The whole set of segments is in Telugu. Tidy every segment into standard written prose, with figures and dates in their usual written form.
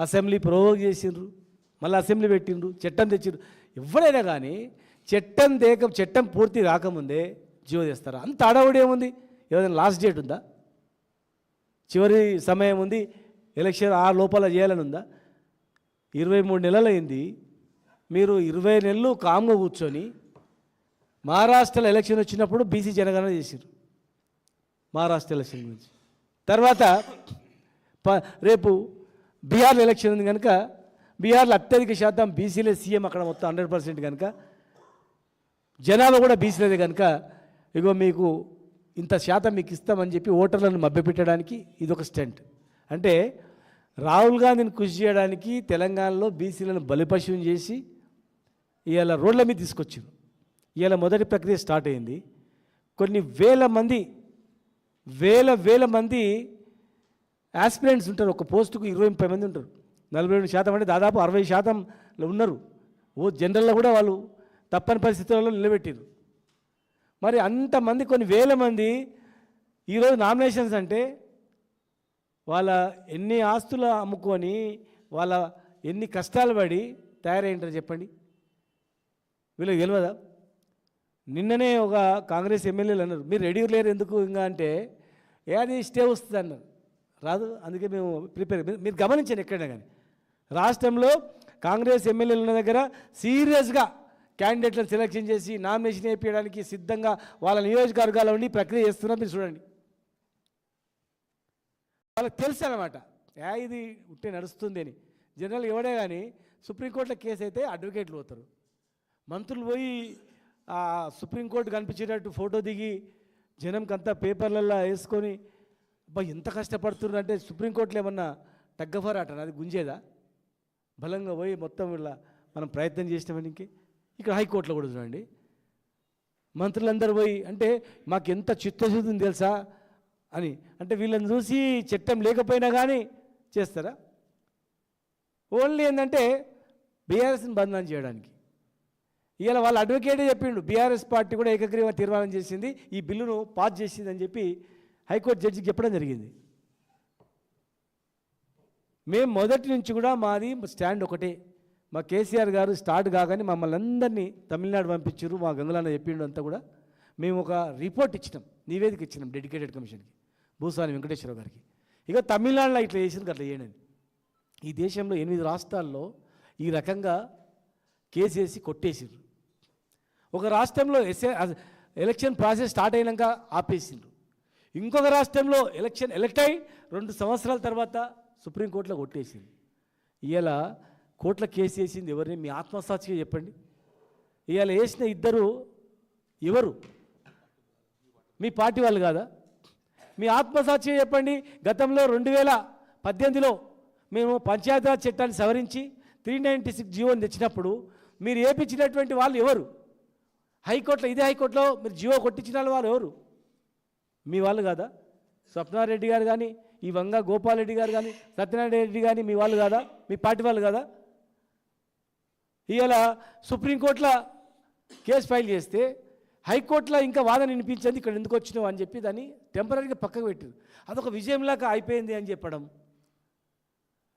అసెంబ్లీ ప్రొవోక్ చేసిండ్రు, మళ్ళీ అసెంబ్లీ పెట్టిండ్రు, చట్టం తెచ్చిండ్రు. ఎవరైనా కానీ చట్టం పూర్తి రాకముందే జీవో తెస్తారా? అంత అడవుడు ఏముంది? ఏదైనా లాస్ట్ డేట్ ఉందా? చివరి సమయం ఉంది, ఎలక్షన్ ఆ లోపల చేయాలని ఉందా? 23 నెలలు అయింది. మీరు 20 నెలలు కామ్గా కూర్చొని మహారాష్ట్రలో ఎలక్షన్ వచ్చినప్పుడు బీసీ జనగణన చేశారు, మహారాష్ట్ర ఎలక్షన్ గురించి. తర్వాత రేపు బీహార్లో ఎలక్షన్ ఉంది కనుక బీహార్లో అత్యధిక శాతం బీసీలే సీఎం, అక్కడ మొత్తం 100% కనుక జనాలు కూడా బీసీలదే కనుక ఇగో మీకు ఇంత శాతం మీకు ఇస్తామని చెప్పి ఓటర్లను మభ్యపెట్టడానికి ఇదొక స్టంట్. అంటే రాహుల్ గాంధీని కృషి చేయడానికి తెలంగాణలో బీసీలను బలిపశువుని చేసి ఇవాళ రోడ్ల మీద తీసుకొచ్చారు. ఇవాళ మొదటి ప్రక్రియ స్టార్ట్ అయింది. కొన్ని వేల మంది ఆస్పిరెంట్స్ ఉంటారు. ఒక పోస్టుకు 20-30 మంది ఉంటారు. 42% అంటే దాదాపు 60% ఉన్నారు. జనరల్లో కూడా వాళ్ళు తప్పని పరిస్థితులలో నిలబెట్టారు. మరి అంతమంది కొన్ని వేల మంది ఈరోజు నామినేషన్స్ అంటే వాళ్ళ ఎన్ని ఆస్తులు అమ్ముకొని వాళ్ళ ఎన్ని కష్టాలు పడి తయారైంటారు చెప్పండి. వీళ్ళకి తెలియదా? నిన్ననే ఒక కాంగ్రెస్ ఎమ్మెల్యేలు అన్నారు, మీరు రెడీ లేరు ఎందుకు ఇంకా అంటే అది స్టే వస్తుంది అన్నారు. రాదు, అందుకే మేము ప్రిపేర్. మీరు గమనించండి ఎక్కడైనా కానీ రాష్ట్రంలో కాంగ్రెస్ ఎమ్మెల్యేలు ఉన్న దగ్గర సీరియస్గా క్యాండిడేట్లను సెలెక్షన్ చేసి నామినేషన్ వేయించడానికి సిద్ధంగా వాళ్ళ నియోజకవర్గాల్లో ఉండి ప్రక్రియ చేస్తున్నారు. మీరు చూడండి, వాళ్ళకి తెలుసు అన్నమాట ఇది ఉంటే నడుస్తుంది అని. జనరల్ ఎవడే కానీ సుప్రీంకోర్టులో కేసు అయితే అడ్వకేట్లు పోతారు, మంత్రులు పోయి సుప్రీంకోర్టు కనిపించేటట్టు ఫోటో దిగి జనంకంతా పేపర్లలో వేసుకొని అబ్బా ఎంత కష్టపడుతున్నారు అంటే సుప్రీంకోర్టులో ఏమన్నా తగ్గఫరాట అది గుంజేదా? బలంగా పోయి మొత్తం ఇలా మనం ప్రయత్నం చేసినామని. ఇక్కడ హైకోర్టులో కూడా చూడండి, మంత్రులందరూ పోయి అంటే మాకు ఎంత చిత్తశుద్ధి ఉంది తెలుసా అని అంటే వీళ్ళని చూసి చట్టం లేకపోయినా కానీ చేస్తారా? ఓన్లీ ఏంటంటే బీఆర్ఎస్ని బంధనం చేయడానికి. ఇవాళ వాళ్ళ అడ్వకేటే చెప్పిండు, బీఆర్ఎస్ పార్టీ కూడా ఏకగ్రీవ తీర్మానం చేసింది, ఈ బిల్లును పాస్ చేసింది అని చెప్పి హైకోర్టు జడ్జికి చెప్పడం జరిగింది. మేము మొదటి నుంచి కూడా మాది స్టాండ్ ఒకటే. మా కేసీఆర్ గారు స్టార్ట్ కాగానే మమ్మల్ని అందరినీ తమిళనాడు పంపించారు, మా గంగులన్న చెప్పిండు అంతా కూడా. మేము ఒక రిపోర్ట్ ఇచ్చినాం, నివేదిక ఇచ్చినాం డెడికేటెడ్ కమిషన్కి, భూస్వామి వెంకటేశ్వరరావు గారికి. ఇక తమిళనాడులో ఇట్లా చేసింది అట్లా చేయడం. ఈ దేశంలో 8 రాష్ట్రాల్లో ఈ రకంగా కేసేసి కొట్టేసిండ్రు. ఒక రాష్ట్రంలో ఎలక్షన్ ప్రాసెస్ స్టార్ట్ అయినాక ఆపేసిండ్రు. ఇంకొక రాష్ట్రంలో ఎలక్షన్ ఎలక్ట్ అయి 2 సంవత్సరాల తర్వాత సుప్రీంకోర్టులో కొట్టేసింది. ఇవాళ కోర్టులో కేసు వేసింది ఎవరిని? మీ ఆత్మసాక్షిగా చెప్పండి. ఇవాళ వేసిన ఇద్దరు ఎవరు? మీ పార్టీ వాళ్ళు కాదా? మీ ఆత్మసాక్షిగా చెప్పండి. గతంలో 2018లో మేము పంచాయతీరాజ్ చట్టాన్ని సవరించి 396 జీవోని తెచ్చినప్పుడు మీరు ఏపించినటువంటి వాళ్ళు ఎవరు? హైకోర్టులో, ఇదే హైకోర్టులో మీరు జీవో కొట్టించిన వాళ్ళు ఎవరు? మీ వాళ్ళు కాదా? స్వప్నారెడ్డి గారు కానీ, ఈ వంగ గోపాల్ రెడ్డి గారు కానీ, సత్యనారాయణ రెడ్డి కానీ మీ వాళ్ళు కాదా? మీ పార్టీ వాళ్ళు కాదా? ఇవాళ సుప్రీంకోర్టులో కేసు ఫైల్ చేస్తే హైకోర్టులో ఇంకా వాదన వినిపించింది, ఇక్కడ ఎందుకు వచ్చినావు అని చెప్పి దాన్ని టెంపరీగా పక్కకు పెట్టారు. అదొక విజయంలాగా అయిపోయింది అని చెప్పడం.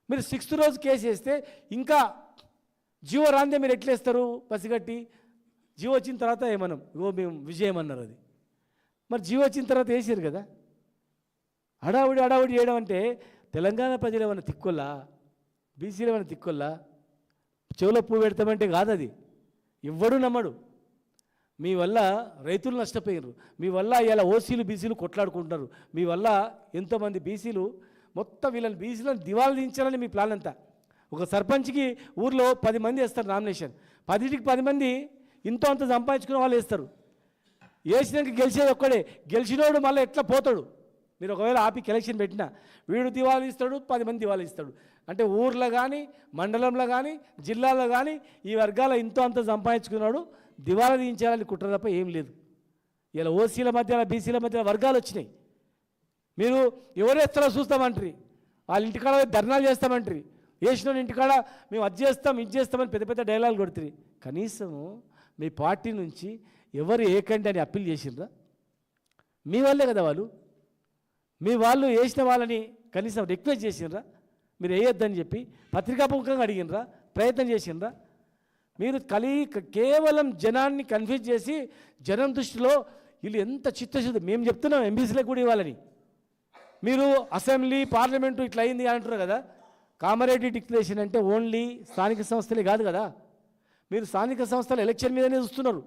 మీరు 6th రోజు కేసు వేస్తే ఇంకా జీవో రాందే మీరు ఎట్లేస్తారు పసిగట్టి? జీవో వచ్చిన తర్వాత ఏమన్నాం, మేము విజయం అన్నారు. అది మరి జీవో వచ్చిన తర్వాత వేసారు కదా. హడావుడి చేయడం అంటే తెలంగాణ ప్రజలు ఏమైనా తిక్కొల్లా? బీసీలు ఏమైనా తిక్కొల్లా? చెవులో పువ్వు పెడతామంటే కాదు, అది ఎవ్వడూ నమ్మడు. మీ వల్ల రైతులు నష్టపోయారు, మీ వల్ల ఇలా ఓసీలు బీసీలు కొట్లాడుకుంటున్నారు, మీ వల్ల ఎంతోమంది బీసీలు మొత్తం వీళ్ళని బీసీలను దివాళా దించాలని మీ ప్లాన్ అంతా. ఒక సర్పంచ్కి ఊర్లో 10 మంది వేస్తారు నామినేషన్, 10కి 10 మంది ఇంతో అంత సంపాదించుకునే వాళ్ళు వేస్తారు. వేసినాక గెలిచేది ఒక్కడే, గెలిచినోడు మళ్ళీ ఎట్లా పోతాడు? మీరు ఒకవేళ ఆపి ఎలక్షన్ పెట్టినా వీడు దివాళా ఇస్తాడు, 10 మంది దివాళా ఇస్తాడు. అంటే ఊర్లో కానీ, మండలంలో కానీ, జిల్లాలో కానీ ఈ వర్గాల ఇంతో అంత సంపాదించుకున్నాడు దివాళా తీయించాలని కుట్ర తప్ప ఏం లేదు. ఇలా ఓసీల మధ్య బీసీల మధ్య వర్గాలు వచ్చినాయి. మీరు ఎవరు ఎస్తారో చూస్తామంటారు, వాళ్ళ ఇంటికాడ ధర్నాలు చేస్తామంటారు, వేసిన ఇంటికాడ మేము అది చేస్తాం ఇది చేస్తామని పెద్ద పెద్ద డైలాగులు కొడుతుంది. కనీసము మీ పార్టీ నుంచి ఎవరు ఏకండి అని అప్పీల్ చేసిండ్రా? మీ వాళ్ళే కదా వాళ్ళు. మీ వాళ్ళు వేసిన వాళ్ళని కనీసం రిక్వెస్ట్ చేసిండ్రా? మీరు వేయొద్దని చెప్పి పత్రికాముఖంగా అడిగినరా, ప్రయత్నం చేసినరా? మీరు కేవలం జనాన్ని కన్ఫ్యూజ్ చేసి జనం దృష్టిలో వీళ్ళు ఎంత చిత్తశుద్ధి, మేము చెప్తున్నాం ఎంబీసీలకు కూడా ఇవ్వాలని. మీరు అసెంబ్లీ పార్లమెంటు ఇట్లా అయింది అంటారు కదా. కామారెడ్డి డిక్లరేషన్ అంటే ఓన్లీ స్థానిక సంస్థలే కాదు కదా. మీరు స్థానిక సంస్థల ఎలక్షన్ మీదనే చూస్తున్నారు.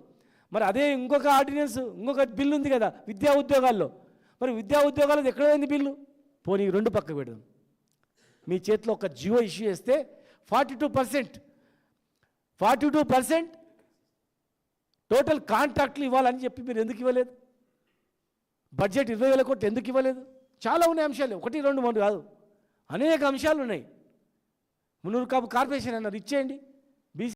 మరి అదే ఇంకొక ఆర్డినెన్స్, ఇంకొక బిల్లు ఉంది కదా విద్యా ఉద్యోగాల్లో. మరి విద్యా ఉద్యోగాల్లో ఎక్కడ పోయింది బిల్లు? పోనీ రెండు పక్కకు పెడదాం. మీ చేతిలో ఒక జియో ఇష్యూ చేస్తే 42% టోటల్ కాంట్రాక్ట్లు ఇవ్వాలని చెప్పి మీరు ఎందుకు ఇవ్వలేదు? బడ్జెట్ 20,000 కోట్లు ఎందుకు ఇవ్వలేదు? చాలా ఉన్నాయి అంశాలు, 1, 2, 3 కాదు, అనేక అంశాలు ఉన్నాయి. మున్నూరు కాపు కార్పొరేషన్ అన్నారు, ఇచ్చేయండి.